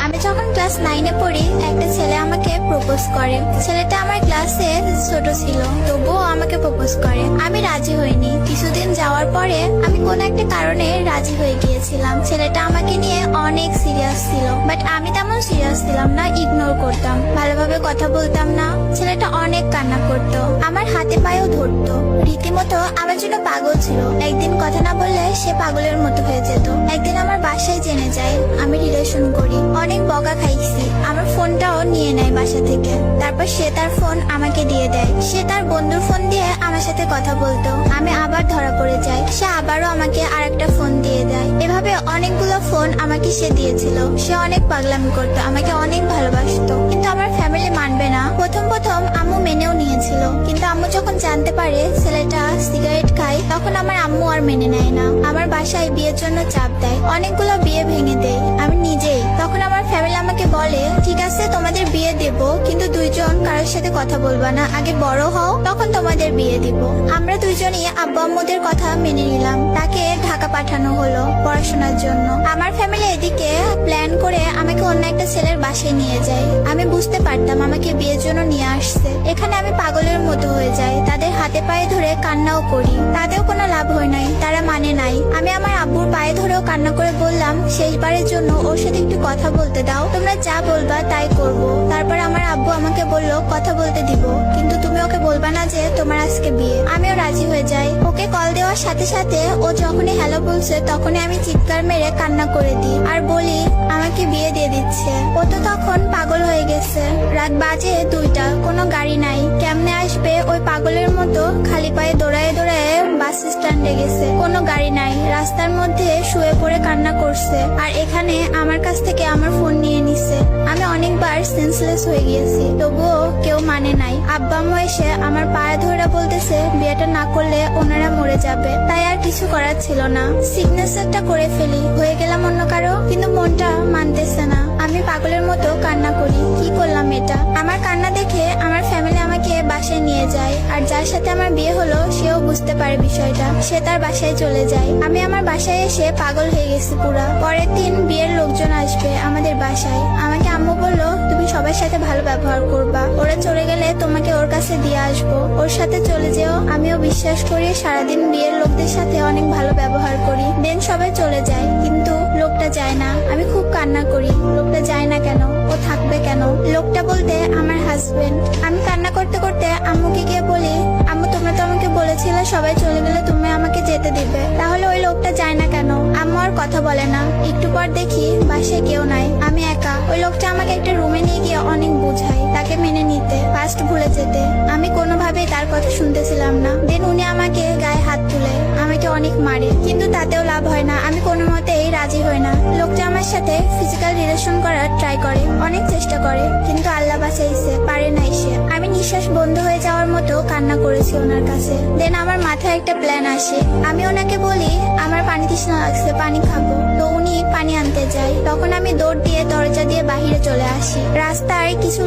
আমি যখন ক্লাস 9-এ পড়ি, একটা ছেলে আমাকে প্রপোজ করে। ছেলেটা আমার ক্লাসে ছোট ছিল, তবুও আমাকে প্রপোজ করে। আমি রাজি হইনি। কিছুদিন যাওয়ার পরে আমি কোন একটা কারণে রাজি হয়ে গিয়েছিলাম। ছেলেটা আমাকে নিয়ে অনেক সিরিয়াস ছিল, বাট আমি তেমন সিরিয়াস ছিলাম না, ইগনোর করতাম, ভালোভাবে কথা বলতাম না। ছেলেটা অনেক কান্না করতো, আমার হাতে পায়েও ধরতো, রীতিমতো আমার জন্য পাগল ছিল। একদিন কথা না বললে সে পাগলের মতো হয়ে যেত। একদিন আমার বাসায় জেনে যায় আমি রিলেশন করি। অনেক বকা খাইছি, আমার ফোনটাও নিয়ে নেয় বাসা থেকে। তারপর সে তার ফোন আমাকে দিয়ে দেয়। সে তার বন্ধুর ফোন দিয়ে আমার সাথে কথা বলতো। আমি আবার ধরা পড়ে যাই, সে আবারও আমাকে আরেকটা ফোন দিয়ে দেয়। এভাবে অনেকগুলো ফোন আমাকে সে দিয়েছিল। সে অনেক পাগলামি করতো, আমাকে অনেক ভালোবাসতো, কিন্তু আমার ফ্যামিলি মানবে না। প্রথম প্রথম আম্মু মেনেও নিয়েছিল, কিন্তু আম্মু যখন জানতে পারে ছেলেটা সিগারেট খায়, তখন আমার আম্মু আর মেনে নেয় না। আমার বাসায় বিয়ের জন্য চাপ দেয়, অনেকগুলো বিয়ে ভেঙে দেয় আমি নিজেই। তখন আমার ফ্যামিলি আমাকে বলে, ঠিক আছে তোমাদের বিয়ে দেব, কিন্তু দুইজন কারোর সাথে কথা বলবা না, আগে বড় হও, তখন তোমাদের বিয়ে দিব। আমরা দুইজনই আব্বু আম্মুদের কথা মেনে নিলাম। তাকে ঢাকা পাঠানো হলো পড়াশোনার জন্য। আমার ফ্যামিলি এদিকে প্ল্যান করে আমাকে অন্য একটা ছেলের বাসায় নিয়ে যায়। আমি বুঝতে পারতাম আমাকে বিয়ের জন্য নিয়ে আসছে। এখানে আমি পাগলের মতো হয়ে যাই, তাদের হাতে পায়ে ধরে কান্নাও করি। তাতেও কোনো লাভ হয় নাই, তারা মানে নাই। আমি আমার আব্বুর পায়ে ধরেও কান্না করে বললাম, শেষবারের জন্য ওর সাথে একটু কথা বলতে দাও, তোমরা যা বলবা তাই করব। তারপর আমার আব্বু আমাকে বলল, কথা বলতে দিব, কিন্তু তুমি ওকে বলবা না যে তোমার আজকে বিয়ে। আমিও রাজি হয়ে যাই। ওকে কল দেওয়ার সাথে সাথে ও যখনই হ্যালো বলছে, তখনই আমি চিৎকার মেরে কান্না করে দিই আর বলি আমাকে বিয়ে দিয়ে দিচ্ছে। ও তো তখন পাগল হয়ে গেছে। রাত বাজে 2টা, কোনো গাড়ি নাই, কেমনে আসবে? ওই পাগলের মতো খালি পায়ে দৌড়ায় দৌড়ায় বাস স্ট্যান্ডে গেছে, কোনো গাড়ি নাই, রাস্তার মধ্যে শুয়ে পড়ে কান্না করছে। আর এখানে আমার কাছ থেকে আমার ফোন নিয়ে নিছে। আমি অনেকবার সেন্সলেস হয়ে গিয়েছি, তবুও কেউ মানে নাই। আব্বা আম্মু এসে আমার পায়ে ধরে বলতেছে বিয়েটা না করলে ওনারা মরে যাবে। তাই আর কিছু করার ছিল না, সিগনেচারটা করে ফেলি, হয়ে গেলাম অন্য কারো। কিন্তু মনটা মানতেছে না, আমি পাগলের মতো কান্না করি। কি করলাম এটা? আমার কান্না দেখে আমার ফ্যামিলি আমাকে বাসায় নিয়ে যায়। আর যার সাথে আমার বিয়ে হলো সেও বুঝতে পারে বিষয়টা, সে তার বাসায় চলে যায়। আমি আমার বাসায় এসে পাগল হয়ে গেছি পুরা। পরের দিন বিয়ের লোকজন আসবে আমাদের বাসায়। আমাকে আম্মু বলল, তুমি সবার সাথে ভালো ব্যবহার করবা, ওরা চলে গেলে তোমাকে ওর কাছে দিয়ে আসবো, ওর সাথে চলে যেও। আমিও বিশ্বাস করি, সারাদিন বিয়ের লোকদের সাথে অনেক ভালো ব্যবহার করি। দেন সবাই চলে যায়, কিন্তু লোকটা যায় না। আমি খুব কান্না করি, লোকটা যায় না কেন, ও থাকবে কেন? লোকটা বলতে আমার হাজবেন্ড। আমি কান্না করতে করতে আম্মুকে গিয়ে বলি, আম্মু তোমরা তো আমাকে বলেছিলে সবাই চলে গেলে তুমি আমাকে যেতে দিবে, তাহলে ওই লোকটা যায় না কেন? আম্মু আর কথা বলে না। একটু পর দেখি বাসায় কেউ নাই, আমি একা। ওই লোকটা আমাকে একটা রুমে নিয়ে গিয়ে অনেক বুঝাই তাকে মেনে নিতে, পাস্ট ভুলে যেতে। আমি কোনোভাবেই তার কথা শুনতেছিলাম না। দেন উনি আমাকে গায়ে হাত তুলে আমাকে অনেক মারে, কিন্তু তাতেও লাভ হয় না। আমি কোনো মতেই রাজি হই না। লোকটা আমার সাথে ফিজিক্যাল রিলেশন করার ট্রাই করে, অনেক চেষ্টা করে, কিন্তু আল্লাহ বাঁচাইছে, পারে নাই সে। আমি নিঃশ্বাস বন্ধ হয়ে যাওয়ার মতো কান্না করেছি ওনার কাছে। দেন আমার মাথায় একটা প্ল্যান আসে। আমি ওনাকে বলি আমার পানি তৃষ্ণা লাগছে, পানি খাবো। তো উনি পানি আনতে যায়। তখন আমি দৌড় দিয়ে দরজা দিয়ে বাহিরে চলে আসি। রাস্তায় কিছু